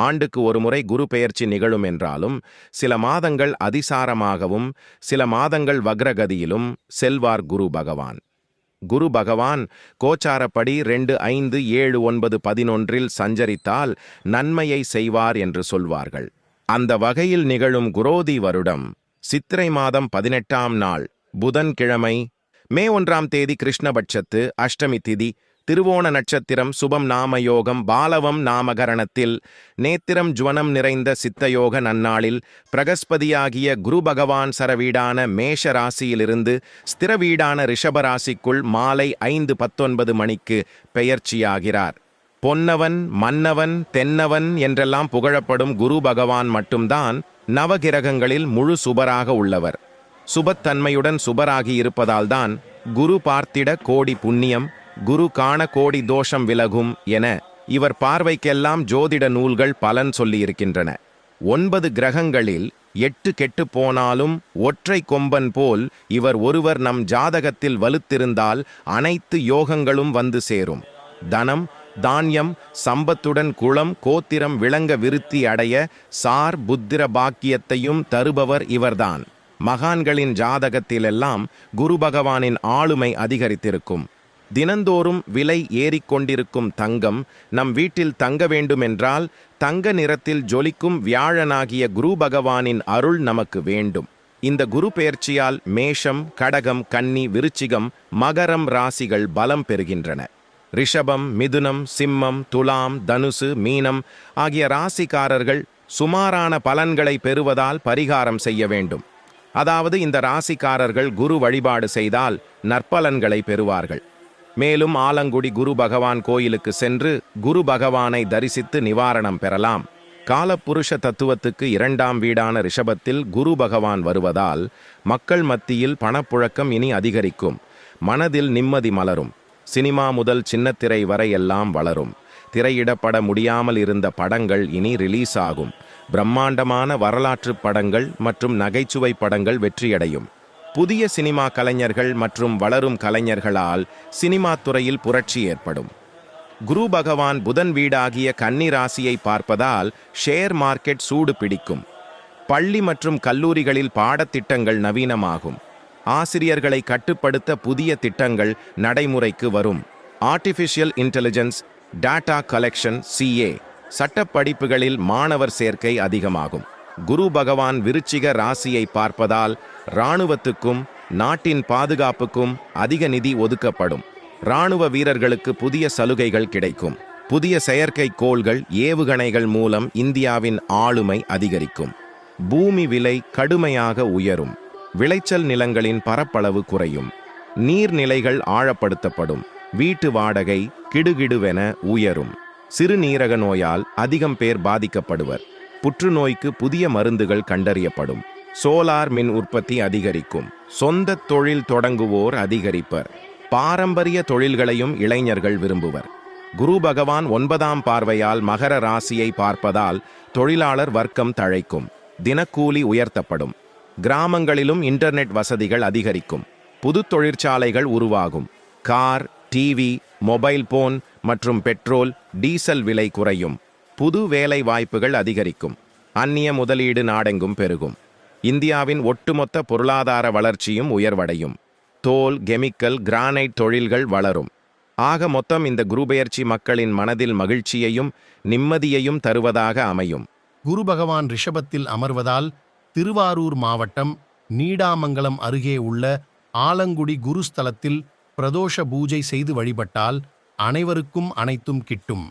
ஆண்டுக்கு ஒருமுறை குரு பெயர்ச்சி நிகழும் என்றாலும் சில மாதங்கள் அதிசாரமாகவும் சில மாதங்கள் வக்ரகதியிலும் செல்வார் குரு பகவான். குரு பகவான் கோச்சாரப்படி 2-5-7-9-11 சஞ்சரித்தால் நன்மையை செய்வார் என்று சொல்வார்கள். அந்த வகையில் நிகழும் குரோதி வருடம் சித்திரை மாதம் 18ஆம் நாள் புதன்கிழமை மே 1ஆம் தேதி கிருஷ்ணபட்சத்து அஷ்டமி திதி திருவோண நட்சத்திரம் சுபம் நாமயோகம் பாலவம் நாமகரணத்தில் நேத்திரம் ஜுவனம் நிறைந்த சித்தயோக நன்னாளில் பிரகஸ்பதியாகிய குரு பகவான் சரவீடான மேஷ ராசியிலிருந்து ஸ்திர வீடான ரிஷபராசிக்குள் மாலை 5:19 மணிக்கு பெயர்ச்சியாகிறார். பொன்னவன் மன்னவன் தென்னவன் என்றெல்லாம் புகழப்படும் குரு பகவான் மட்டும்தான் நவகிரகங்களில் முழு சுபராக உள்ளவர். சுபத்தன்மையுடன் சுபராகி இருப்பதால்தான் குரு பார்த்திட கோடி புண்ணியம், குரு காண கோடி தோஷம் விலகும் என இவர் பார்வைக்கெல்லாம் ஜோதிட நூல்கள் பலன் சொல்லியிருக்கின்றன. 9 கிரகங்களில் 8 கெட்டு போனாலும் ஒற்றை கொம்பன் போல் இவர் ஒருவர் நம் ஜாதகத்தில் வலுத்திருந்தால் அனைத்து யோகங்களும் வந்து சேரும். தனம் தானியம் சம்பத்துடன் குலம் கோத்திரம் விளங்க விருத்தி அடைய சார் புத்திர பாக்கியத்தையும் தருபவர் இவர்தான். மகான்களின் ஜாதகத்திலெல்லாம் குரு பகவானின் ஆளுமை அதிகரித்திருக்கும். தினந்தோறும் விலை ஏறிக்கொண்டிருக்கும் தங்கம் நம் வீட்டில் தங்க வேண்டுமென்றால் தங்க நிறத்தில் ஜொலிக்கும் வியாழனாகிய குரு பகவானின் அருள் நமக்கு வேண்டும். இந்த குரு பெயர்ச்சியால் மேஷம் கடகம் கன்னி விருச்சிகம் மகரம் ராசிகள் பலம் பெறுகின்றன. ரிஷபம் மிதுனம் சிம்மம் துலாம் தனுசு மீனம் ஆகிய ராசிக்காரர்கள் சுமாரான பலன்களை பெறுவதால் பரிகாரம் செய்ய வேண்டும். அதாவது இந்த ராசிக்காரர்கள் குரு வழிபாடு செய்தால் நற்பலன்களை பெறுவார்கள். மேலும் ஆலங்குடி குரு பகவான் கோயிலுக்கு சென்று குரு பகவானை தரிசித்து நிவாரணம் பெறலாம். காலப்புருஷ தத்துவத்துக்கு 2ஆம் வீடான ரிஷபத்தில் குரு பகவான் வருவதால் மக்கள் மத்தியில் பணப்புழக்கம் இனி அதிகரிக்கும். மனதில் நிம்மதி மலரும். சினிமா முதல் சின்னத்திரை வரை எல்லாம் வளரும். திரையிடப்பட முடியாமல் இருந்த படங்கள் இனி ரிலீஸ் ஆகும். பிரம்மாண்டமான வரலாற்று படங்கள் மற்றும் நகைச்சுவை படங்கள் வெற்றியடையும். புதிய சினிமா கலைஞர்கள் மற்றும் வளரும் கலைஞர்களால் சினிமா துறையில் புரட்சி ஏற்படும். குரு பகவான் புதன் வீடாகிய கன்னி ராசியை பார்ப்பதால் ஷேர் மார்க்கெட் சூடு பிடிக்கும். பள்ளி மற்றும் கல்லூரிகளில் பாடத்திட்டங்கள் நவீனமாகும். ஆசிரியர்களை கட்டுப்படுத்த புதிய திட்டங்கள் நடைமுறைக்கு வரும். Artificial intelligence tata collection CA சட்டப்படிப்புகளில் மாணவர் சேர்க்கை அதிகமாகும். குரு பகவான் விருச்சிக ராசியை பார்ப்பதால் இராணுவத்துக்கும் நாட்டின் பாதுகாப்புக்கும் அதிக நிதி ஒதுக்கப்படும். இராணுவ வீரர்களுக்கு புதிய சலுகைகள் கிடைக்கும். புதிய செயற்கை கோள்கள் ஏவுகணைகள் மூலம் இந்தியாவின் ஆளுமை அதிகரிக்கும். பூமி விலை கடுமையாக உயரும். விளைச்சல் நிலங்களின் பரப்பளவு குறையும். நீர்நிலைகள் ஆழப்படுத்தப்படும். வீட்டு வாடகை கிடுகிடுவென உயரும். சிறுநீரக நோயால் அதிகம் பேர் பாதிக்கப்படுவர். புற்றுநோய்க்கு புதிய மருந்துகள் கண்டறியப்படும். சோலார் மின் உற்பத்தி அதிகரிக்கும். சொந்த தொழில் தொடங்குவோர் அதிகரிப்பர். பாரம்பரிய தொழில்களையும் இளைஞர்கள் விரும்புவர். குரு பகவான் 9ஆம் பார்வையால் மகர ராசியை பார்ப்பதால் தொழிலாளர் வர்க்கம் தழைக்கும். தினக்கூலி உயர்த்தப்படும். கிராமங்களிலும் இன்டர்நெட் வசதிகள் அதிகரிக்கும். புது தொழிற்சாலைகள் உருவாகும். கார் டிவி மொபைல் போன் மற்றும் பெட்ரோல் டீசல் விலை குறையும். புது வேலை வாய்ப்புகள் அதிகரிக்கும். அந்நிய முதலீடு நாடெங்கும் பெருகும். இந்தியாவின் ஒட்டுமொத்த பொருளாதார வளர்ச்சியும் உயர்வடையும். தோல் கெமிக்கல் கிரானைட் தொழில்கள் வளரும். ஆக மொத்தம் இந்த குருபெயர்ச்சி மக்களின் மனதில் மகிழ்ச்சியையும் நிம்மதியையும் தருவதாக அமையும். குரு பகவான் ரிஷபத்தில் அமர்வதால் திருவாரூர் மாவட்டம் நீடாமங்கலம் அருகே உள்ள ஆலங்குடி குருஸ்தலத்தில் பிரதோஷ பூஜை செய்து வழிபட்டால் அனைவருக்கும் அனைத்தும் கிட்டும்.